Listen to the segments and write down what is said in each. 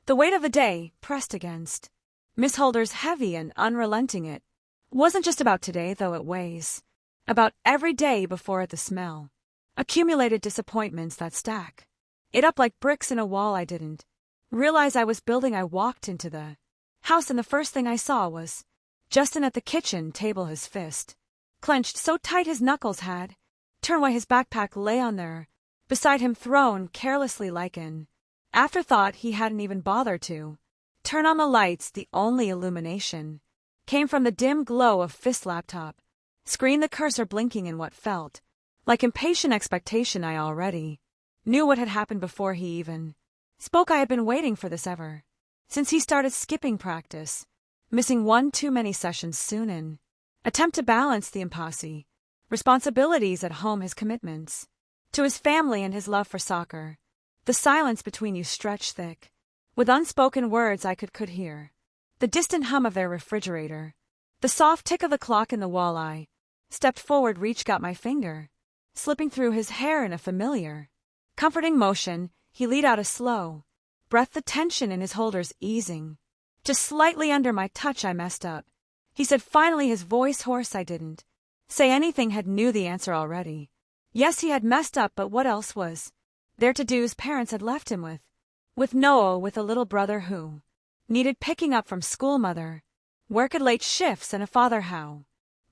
The weight of the day pressed against Miss Holder's heavy and unrelenting. It wasn't just about today, though it weighs. About every day before it, the smell. Accumulated disappointments that stack it up like bricks in a wall. I didn't realize I was building. I walked into the house and the first thing I saw was Justin at the kitchen table, his fist clenched so tight his knuckles had turned white. His backpack lay on there beside him, thrown carelessly like an afterthought. He hadn't even bothered to turn on the lights. The only illumination came from the dim glow of Fist's laptop screen, the cursor blinking in what felt like impatient expectation. I already knew what had happened before he even spoke. I had been waiting for this ever since he started skipping practice, missing one too many sessions soon in attempt to balance the impossible responsibilities at home, his commitments to his family and his love for soccer. The silence between you stretched thick with unspoken words I could hear. The distant hum of their refrigerator, the soft tick of the clock in the wall. I stepped forward, reached, got my finger slipping through his hair in a familiar, comforting motion. He let out a slow breath, the tension in his holders easing just slightly under my touch. I messed up, he said finally, his voice hoarse. I didn't say anything, had knew the answer already. Yes, he had messed up, but what else was there to do? His parents had left him with Noah, with a little brother who needed picking up from school, mother worked late shifts, and a father how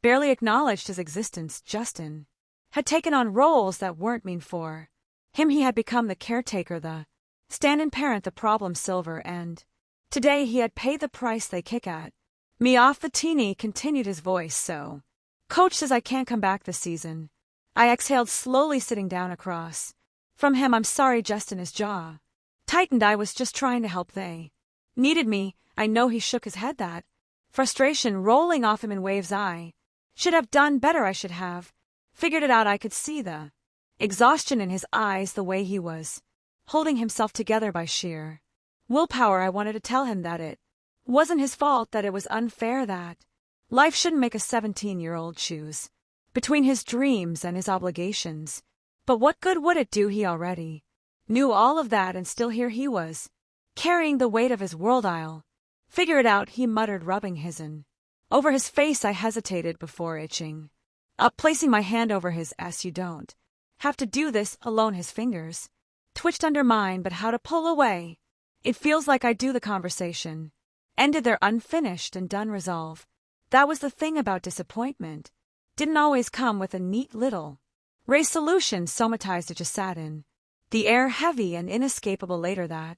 barely acknowledged his existence. Justin had taken on roles that weren't meant for him. He had become the caretaker, the stand-in parent, the problem solver, and today he had paid the price. They kick at me off. The teeny continued, his voice so coach says I can't come back this season. I exhaled slowly, sitting down across from him. I'm sorry, Justin. His jaw tightened. I was just trying to help. They needed me. I know. He shook his head, that frustration rolling off him in waves. I should have done better. I should have figured it out. I could see the exhaustion in his eyes, the way he was holding himself together by sheer willpower. I wanted to tell him that it wasn't his fault, that it was unfair, that life shouldn't make a 17-year-old choose between his dreams and his obligations. But what good would it do? He already knew all of that, and still here he was, carrying the weight of his world. I'll figure it out, he muttered, rubbing his hand over his face. I hesitated before itching up, placing my hand over his. You don't have to do this alone. His fingers twitched under mine, but how to pull away? It feels like I do. The conversation ended there, unfinished and done. Resolve. That was the thing about disappointment. Didn't always come with a neat little race solution. Somatized, it just sat in the air, heavy and inescapable. Later that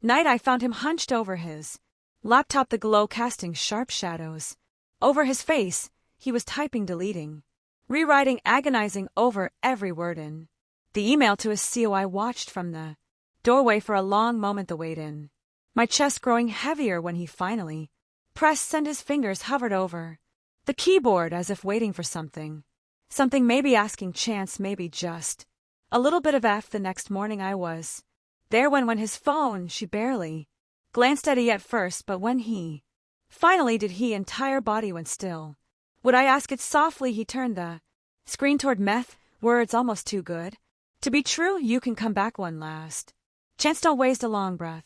night I found him hunched over his laptop, the glow casting sharp shadows over his face. He was typing, deleting, rewriting, agonizing over every word in the email to his CO. I watched from the doorway for a long moment, the weight in my chest growing heavier. When he finally pressed send, his fingers hovered over the keyboard as if waiting for something, maybe asking chance, maybe just a little bit of F. The next morning I was there when his phone, she barely glanced at it at first, but when he finally did, his entire body went still. Would I ask it softly? He turned the screen toward meth, words almost too good to be true. You can come back one last chance, don't waste. A long breath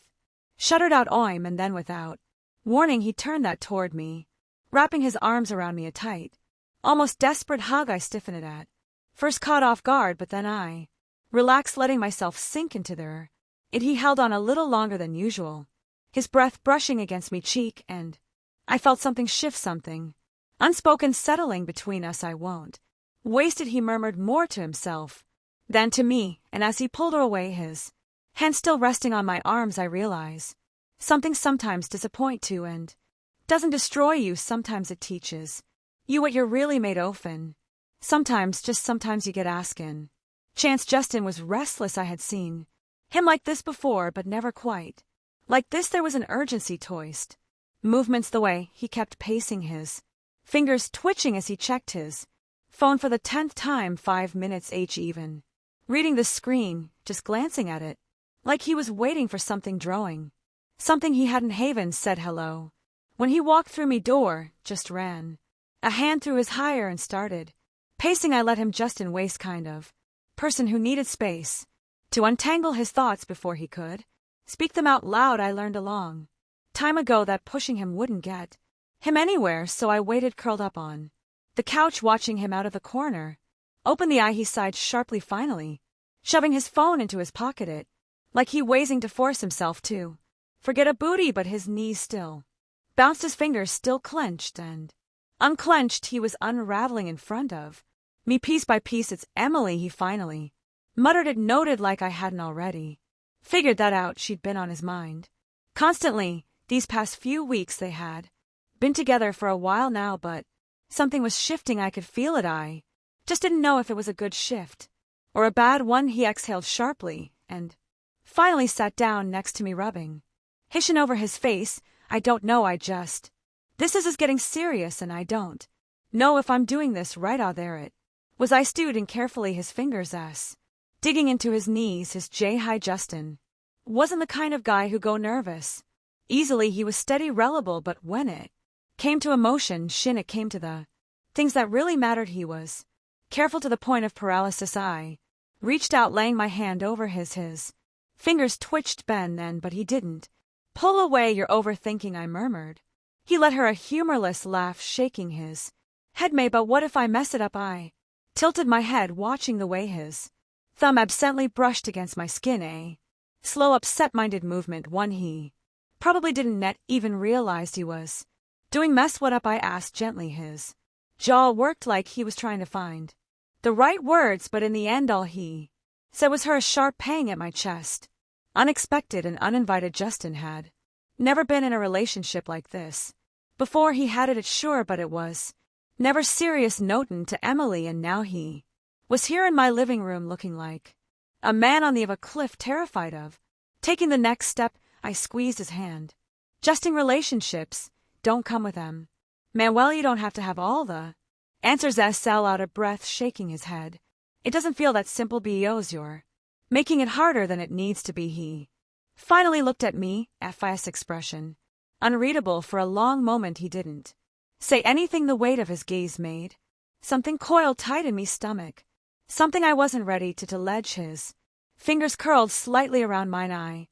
shuddered out, oim, and then without warning he turned that toward me, wrapping his arms around me, a tight, almost desperate hug. I stiffened at first, caught off guard, but then I relaxed, letting myself sink into there. He held on a little longer than usual, his breath brushing against me cheek, and I felt something shift, something unspoken settling between us. I won't waste it, he murmured, more to himself than to me, and as he pulled her away, his hand still resting on my arms, I realize something. Sometimes disappoint too, and doesn't destroy you. Sometimes it teaches you what you're really made of, and sometimes, just sometimes, you get askin' chance. Justin was restless. I had seen him like this before, but never quite like this. There was an urgency toist movements, the way he kept pacing, his fingers twitching as he checked his phone for the 10th time. 5 minutes even reading the screen, just glancing at it like he was waiting for something, drawing something he hadn't. Haven said hello when he walked through me door, just ran a hand through his hair and started pacing. I let him. Justin waste kind of person who needed space to untangle his thoughts before he could Speak them out loud. I learned a long time ago that pushing him wouldn't get him anywhere, so I waited curled up on the couch watching him out of the corner. Open the eye, he sighed sharply finally, shoving his phone into his pocket, it like he waiting to force himself to forget a booty, but his knees still bounced, his fingers still clenched and unclenched. He was unraveling in front of me piece by piece. It's Emily, he finally muttered. It noted like I hadn't already figured that out. She'd been on his mind constantly these past few weeks. They had been together for a while now, but something was shifting. I could feel it. I just didn't know if it was a good shift or a bad one. He exhaled sharply and finally sat down next to me, rubbing his chin over his face. I don't know, this is getting serious, and I don't know if I'm doing this right. There it was. I stewed and carefully, his fingers digging into his knees. His Hi Justin wasn't the kind of guy who go nervous easily. He was steady, reliable, but when it came to emotion, it came to the things that really mattered. He was careful to the point of paralysis. I reached out, laying my hand over his fingers twitched then, but he didn't pull away. You're overthinking, I murmured. He let her a humorless laugh, shaking his head. May, but what if I mess it up? I tilted my head, watching the way his thumb absently brushed against my skin, a slow, upset-minded movement, one he probably didn't even realize he was doing. Mess what up? I asked gently. His jaw worked like he was trying to find the right words, but in the end all he said was her, a sharp pang at my chest. Unexpected and uninvited. Justin had never been in a relationship like this before. He had it, sure, but it was never serious. Notin to Emily, and now he was here in my living room, looking like a man on the edge of a cliff, terrified of taking the next step. I squeezed his hand. Justin, relationships don't come with them. Manuel, you don't have to have all the answers. Sal, out of breath, shaking his head. It doesn't feel that simple. Bos, you're making it harder than it needs to be. He finally looked at me, FIS expression unreadable. For a long moment he didn't say anything. The weight of his gaze made something coil tight in me stomach, something I wasn't ready to ledge. His fingers curled slightly around mine. I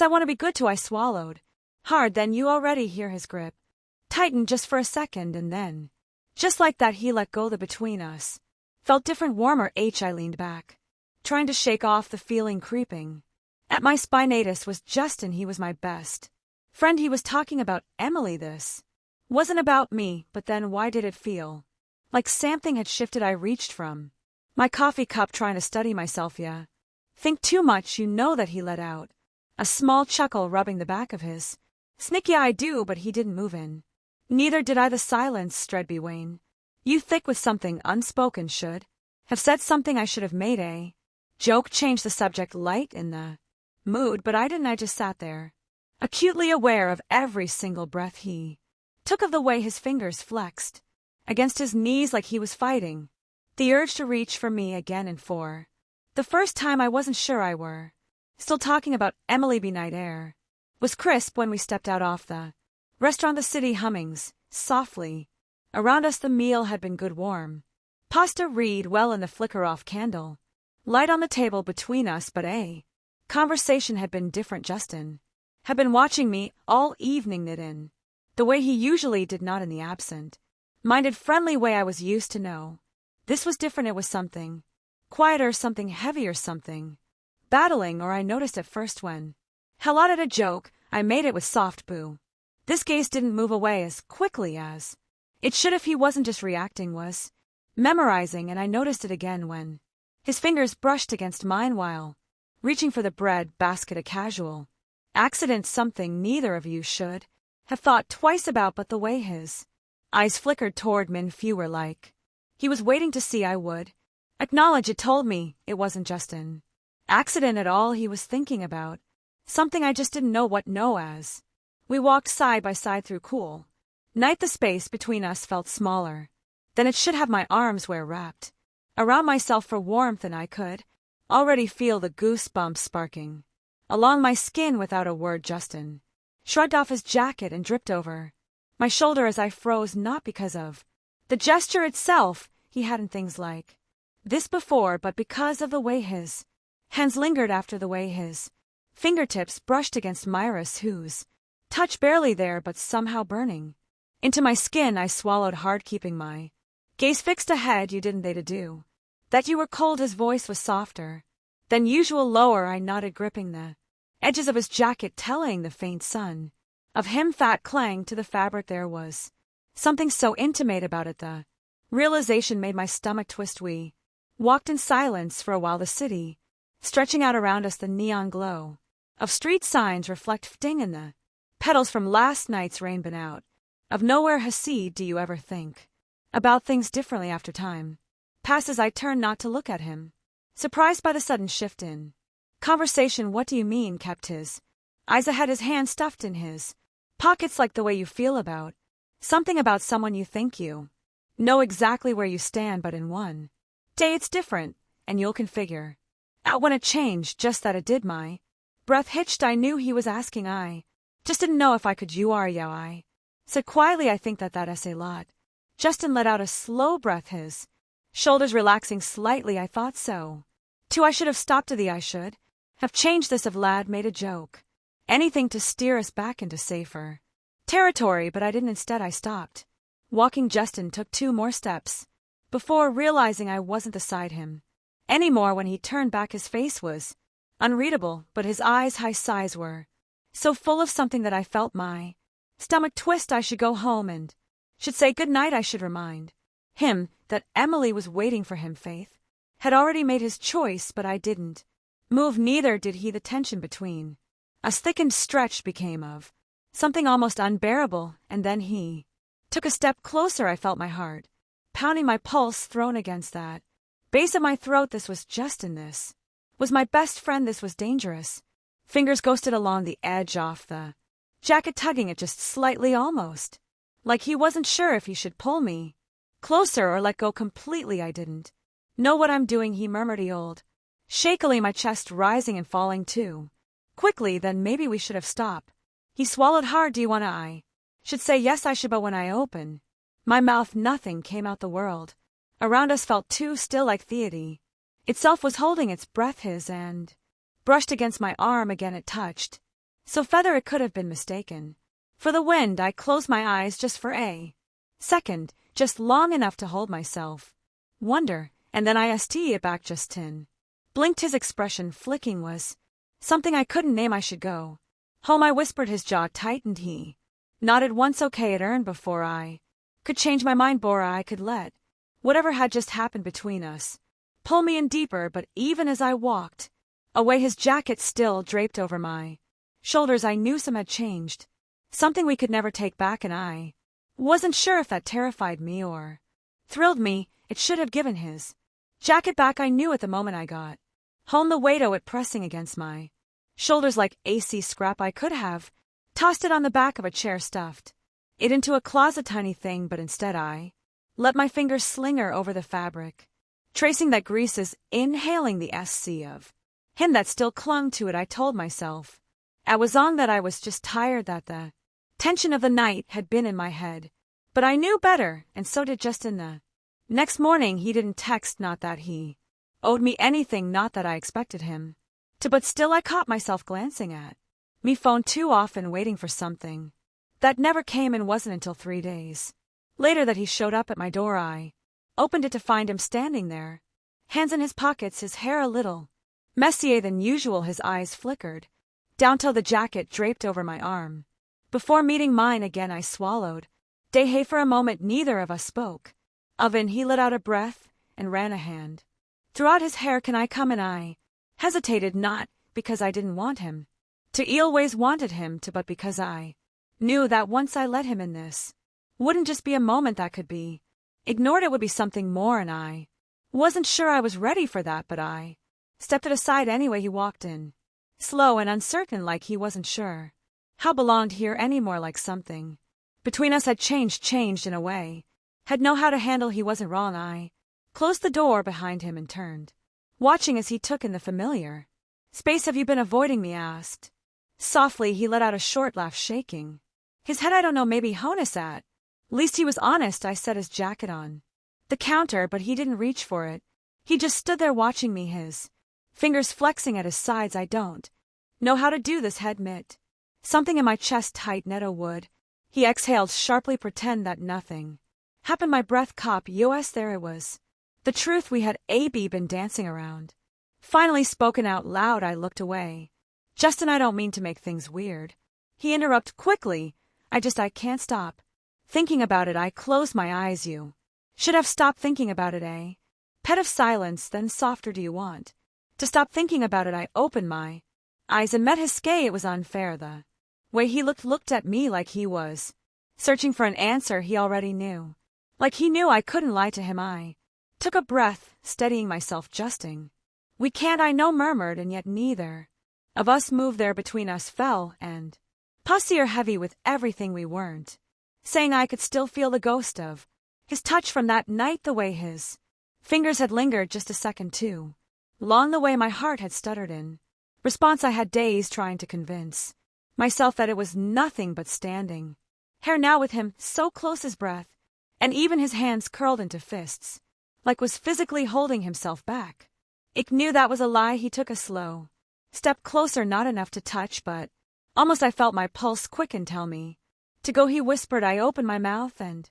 want to be good to. I swallowed hard. Then you already hear his grip tighten just for a second, and then just like that he let go. The between us felt different, warmer. I leaned back, trying to shake off the feeling creeping at my spine. Natus was Justin. He was my best friend. He was talking about Emily. This wasn't about me, but then why did it feel like something had shifted? I reached from my coffee cup, trying to steady myself. Yeah, think too much, you know that. He let out a small chuckle, rubbing the back of his snick. Yeah, I do, but he didn't move in. Neither did I. The silence stretched between you thick with something unspoken. Should have said something. I should have made a joke, changed the subject, light in the mood, but I didn't. I just sat there, acutely aware of every single breath he took, of the way his fingers flexed against his knees like he was fighting the urge to reach for me again. And for the first time I wasn't sure I were still talking about Emily. B. Night air was crisp when we stepped out off the restaurant. The city hummings softly around us. The meal had been good, warm pasta read well in the flicker off candle light on the table between us, but a conversation had been different. Justin had been watching me all evening, knit in the way he usually did, not in the absent-minded, friendly way I was used to know. This was different. It was something quieter, something heavier, something battling. Or I noticed at first when hell out at a joke I made it with soft boo. This gaze didn't move away as quickly as it should if he wasn't just reacting, was memorizing. And I noticed it again when his fingers brushed against mine while reaching for the bread basket. A casual accident, something neither of you should have thought twice about, but the way his eyes flickered toward men fewer, like he was waiting to see I would acknowledge it, told me it wasn't just an accident at all. He was thinking about something I just didn't know what. No, as we walked side by side through cool night, the space between us felt smaller than it should have. My arms were wrapped around myself for warmth, and I could already feel the goosebumps sparking along my skin. Without a word, Justin shrugged off his jacket and dripped over my shoulder as I froze, not because of the gesture itself. He hadn't things like this before, but because of the way his hands lingered after, the way his Fingertips brushed against Myra's whose touch barely there but somehow burning. Into my skin I swallowed hard, keeping my gaze fixed ahead. You didn't they to do that you were cold. His voice was softer than usual, lower. I nodded, gripping the edges of his jacket, telling the faint sun of him fat clang to the fabric. There was something so intimate about it. The realization made my stomach twist. We walked in silence for a while, the city stretching out around us, the neon glow of street signs reflecting in the petals from last night's rain. Been out of nowhere, Hasid. Do you ever think about things differently after time passes? I turned not to look at him, surprised by the sudden shift in conversation. What do you mean? Kept his eyes ahead, his hand stuffed in his pockets. Like the way you feel about something, about someone you think you know exactly where you stand, but in one day it's different, and you'll configure out when it changed. Just that it did. My breath hitched. I knew he was asking. I just didn't know if I could. You are, yeah, I said quietly. I think that essay lot. Justin let out a slow breath, his shoulders relaxing slightly. I thought so too. I should have stopped to the I should have changed this if Lad made a joke. Anything to steer us back into safer territory, but I didn't. Instead, I stopped walking. Justin took 2 more steps before realizing I wasn't beside him anymore. When he turned back, his face was unreadable, but his eyes, high sighs, were so full of something that I felt my stomach twist. I should go home and should say goodnight. I should remind him that Emily was waiting for him. Faith had already made his choice, but I didn't move. Neither did he. The tension between us thickened, stretched, became of something almost unbearable, and then he took a step closer. I felt my heart pounding, my pulse thrown against that base of my throat. This was Justin. This was my best friend. This was dangerous. Fingers ghosted along the edge off the jacket, tugging it just slightly, almost like he wasn't sure if he should pull me closer or let go completely. I didn't know what I'm doing, he murmured, old shakily, my chest rising and falling too quickly. Then maybe we should have stopped. He swallowed hard. Do you wanna? I should say yes, I should, but when I opened my mouth, nothing came out. The world around us felt too still, like theity itself was holding its breath. His and brushed against my arm again. It touched so feather it could have been mistaken for the wind. I closed my eyes just for a second, just long enough to hold myself wonder, and then I st it back. Justin blinked, his expression flicking. Was something I couldn't name. I should go home, I whispered. His jaw tightened. He nodded once. Okay, it earned before I could change my mind. Bora, I could let whatever had just happened between us pull me in deeper, but even as I walked away, his jacket still draped over my shoulders. I knew some had changed, something we could never take back, and I wasn't sure if that terrified me or thrilled me. It should have given his jacket back. I knew at the moment I got home, the weight of it pressing against my shoulders like AC scrap. I could have tossed it on the back of a chair, stuffed it into a closet, tiny thing, but instead I let my fingers slinger over the fabric, tracing that greases, inhaling the SC of him that still clung to it. I told myself I was on, that I was just tired, that the tension of the night had been in my head. But I knew better, and so did Justin. The next morning he didn't text, not that he owed me anything, not that I expected him to, but still I caught myself glancing at me phone too often, waiting for something that never came, and wasn't until 3 days later that he showed up at my door. I opened it to find him standing there, hands in his pockets, his hair a little messier than usual. His eyes flickered down till the jacket draped over my arm. Before meeting mine again, I swallowed. Hey, for a moment neither of us spoke. He let out a breath and ran a hand throughout his hair. Can I come? And I hesitated, not because I didn't want him to, always wanted him to, but because I knew that once I let him in, this wouldn't just be a moment that could be ignored. It would be something more, and I wasn't sure I was ready for that, but I stepped it aside anyway. He walked in, slow and uncertain, like he wasn't sure how belonged here anymore, like something between us had changed in a way, had know how to handle. He wasn't wrong. I closed the door behind him and turned, watching as he took in the familiar space. Have you been avoiding me? Asked softly. He let out a short laugh, shaking his head. I don't know, maybe Honus at least he was honest. I set his jacket on the counter, but he didn't reach for it. He just stood there watching me, his fingers flexing at his sides. I don't Know how to do this, head mitt. Something in my chest tight Netto would. He exhaled sharply, pretend that nothing happened. My breath cop, US, there it was. The truth we had AB been dancing around. Finally spoken out loud, I looked away. Justin, I don't mean to make things weird. He interrupted quickly. I can't stop thinking about it. I closed my eyes. You should have stopped thinking about it, eh? Pet of silence, then softer. Do you want to stop thinking about it? I opened my eyes and met his gaze. It was unfair. The way he looked at me like he was searching for an answer he already knew. Like he knew I couldn't lie to him. I took a breath, steadying myself. Justin, we can't, I know, murmured, and yet neither of us moved. There between us fell and pussier heavy with everything we weren't saying. I could still feel the ghost of his touch from that night, the way his fingers had lingered just a second too long, the way my heart had stuttered in response. I had days trying to convince myself that it was nothing but standing here now with him so close, his breath and even his hands curled into fists, like was physically holding himself back. Ik knew that was a lie. He took a slow step closer, not enough to touch, but almost. I felt my pulse quicken. Tell me to go, he whispered. I opened my mouth and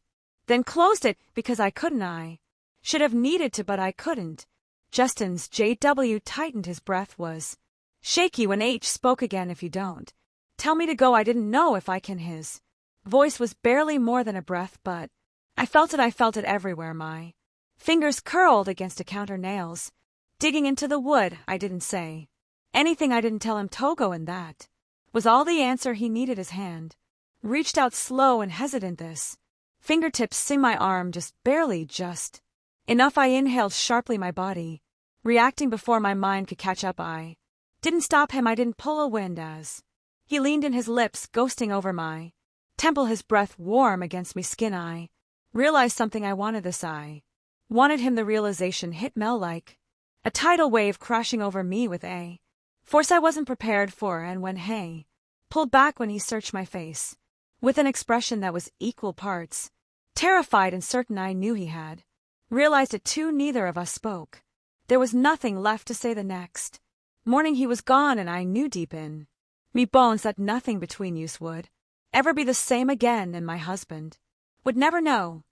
then closed it because I couldn't. I should have needed to, but I couldn't. Justin's JW tightened. His breath was shaky when H spoke again. If you don't tell me to go, I didn't know if I can. His voice was barely more than a breath, but I felt it. I felt it everywhere. My fingers curled against a counter, nails digging into the wood. I didn't say anything. I didn't tell him to go, and that was all the answer he needed. His hand reached out, slow and hesitant, this fingertips seeing my arm just barely, just enough. I inhaled sharply, my body reacting before my mind could catch up. I didn't stop him. I didn't pull a wind as he leaned in, his lips ghosting over my temple, his breath warm against me skin. I realized something. I wanted this. I wanted him. The realization hit Mel like a tidal wave crashing over me with a force I wasn't prepared for, and when he pulled back, when he searched my face with an expression that was equal parts terrified and certain, I knew he had realized it too. Neither of us spoke. There was nothing left to say. The next morning he was gone, and I knew deep in me bones that nothing between us would ever be the same again, and my husband would never know.